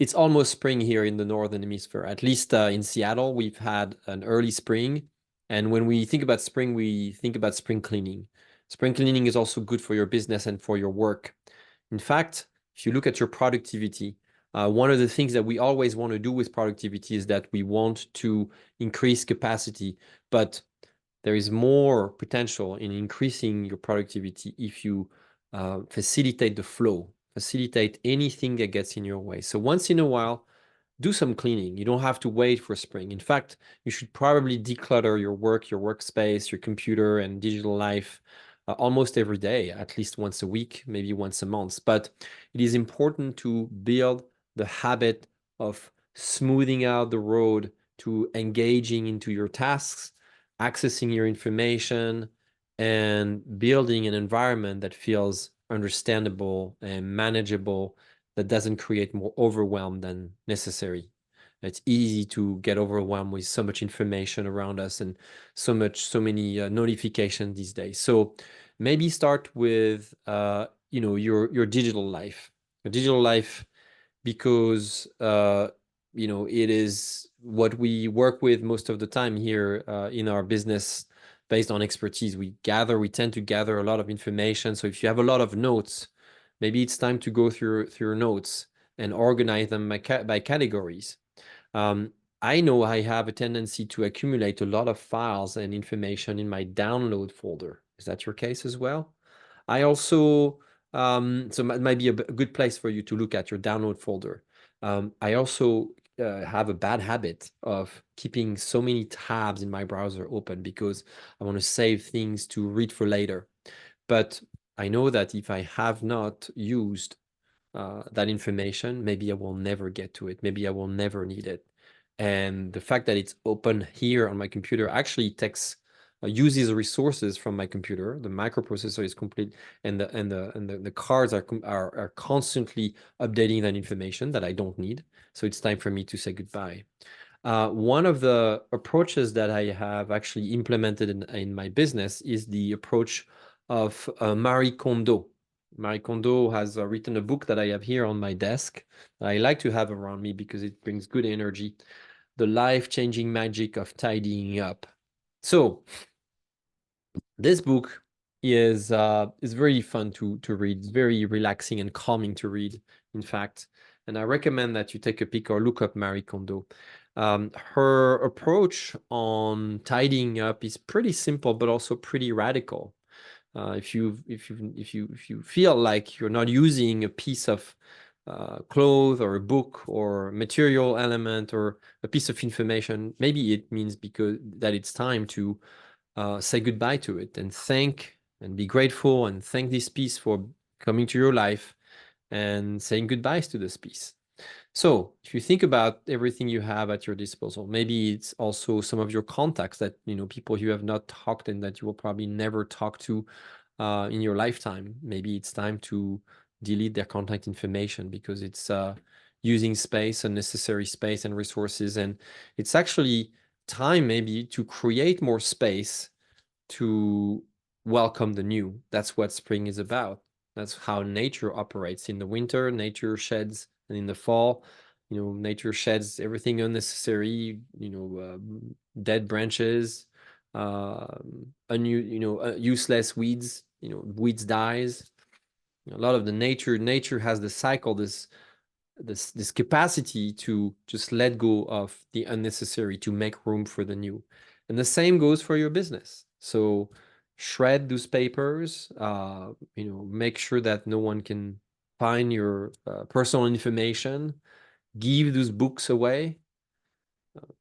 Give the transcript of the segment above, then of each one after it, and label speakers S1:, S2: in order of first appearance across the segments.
S1: it's almost spring here in the Northern Hemisphere. At least in Seattle, we've had an early spring. And when we think about spring, we think about spring cleaning. Spring cleaning is also good for your business and for your work. In fact, if you look at your productivity, one of the things that we always want to do with productivity is that we want to increase capacity, but there is more potential in increasing your productivity if you facilitate the flow, facilitate anything that gets in your way. So once in a while, do some cleaning. You don't have to wait for spring. In fact, you should probably declutter your work, your workspace, your computer, and digital life almost every day, at least once a week, maybe once a month. But it is important to build the habit of smoothing out the road to engaging into your tasks, accessing your information, and building an environment that feels understandable and manageable, that doesn't create more overwhelm than necessary. It's easy to get overwhelmed with so much information around us and so many notifications these days. So maybe start with your digital life. Your digital life, because it is what we work with most of the time here in our business. Based on expertise, we tend to gather a lot of information. So if you have a lot of notes, maybe it's time to go through your notes and organize them by categories. I know I have a tendency to accumulate a lot of files and information in my download folder. Is that your case as well? I also, so it might be a good place for you to look at your download folder. I also have a bad habit of keeping so many tabs in my browser open because I want to save things to read for later. But I know that if I have not used that information, maybe I will never get to it. Maybe I will never need it. And the fact that it's open here on my computer actually uses resources from my computer. The microprocessor is complete, and the cards are constantly updating that information that I don't need. So it's time for me to say goodbye. One of the approaches that I have actually implemented in my business is the approach of Marie Kondo. Marie Kondo has written a book that I have here on my desk that I like to have around me because it brings good energy. The life-changing magic of tidying up. So this book is very fun to read. It's very relaxing and calming to read, in fact. And I recommend that you take a peek or look up Marie Kondo. Her approach on tidying up is pretty simple, but also pretty radical. If you feel like you're not using a piece of cloth or a book or material element or a piece of information, maybe it means that it's time to say goodbye to it and thank and be grateful and thank this piece for coming to your life and saying goodbyes to this piece. So if you think about everything you have at your disposal, maybe it's also some of your contacts that, people you have not talked and that you will probably never talk to in your lifetime. Maybe it's time to delete their contact information because it's using space, unnecessary space and resources. And it's actually time maybe to create more space to welcome the new. That's what spring is about. That's how nature operates. In the winter, nature sheds, and in the fall, nature sheds everything unnecessary, dead branches, useless weeds, weeds dies. A lot of the nature has the cycle, this capacity to just let go of the unnecessary to make room for the new. And the same goes for your business. So shred those papers, make sure that no one can find your personal information, give those books away,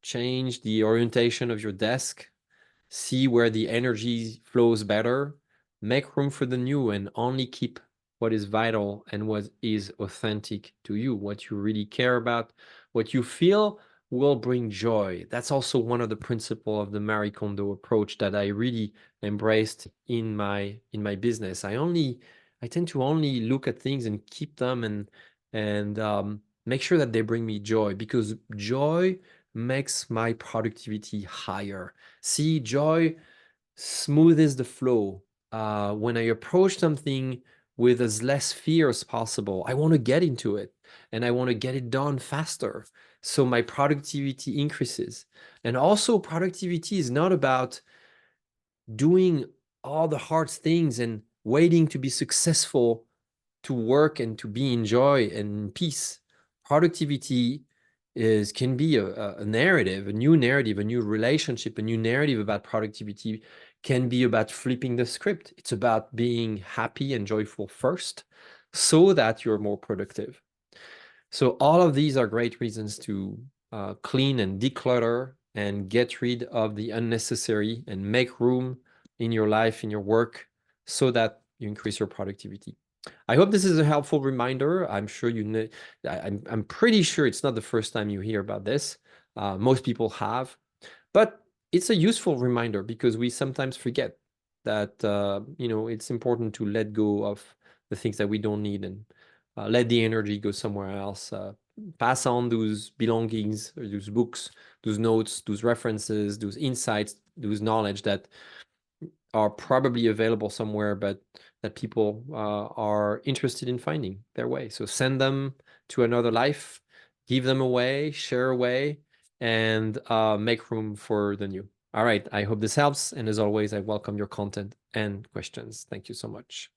S1: change the orientation of your desk, see where the energy flows better, make room for the new, and only keep what is vital and what is authentic to you, what you really care about, what you feel will bring joy. That's also one of the principles of the Marie Kondo approach that I really embraced in my business. I tend to only look at things and keep them and make sure that they bring me joy, because joy makes my productivity higher. See, joy smoothes the flow. When I approach something with as less fear as possible. I want to get into it and I want to get it done faster. So my productivity increases. And also, productivity is not about doing all the hard things and waiting to be successful to work and to be in joy and peace. Productivity can be a narrative, a new narrative, a new relationship, a new narrative about productivity can be about flipping the script. It's about being happy and joyful first so that you're more productive. So all of these are great reasons to clean and declutter and get rid of the unnecessary and make room in your life, in your work, so that you increase your productivity. I hope this is a helpful reminder. I'm sure you know, I'm pretty sure it's not the first time you hear about this. Most people have, but it's a useful reminder because we sometimes forget that it's important to let go of the things that we don't need and let the energy go somewhere else. Pass on those belongings, or those books, those notes, those references, those insights, those knowledge that are probably available somewhere, but that people are interested in finding their way. So send them to another life, give them away, share away, and make room for the new. All right, I hope this helps. And as always, I welcome your content and questions. Thank you so much.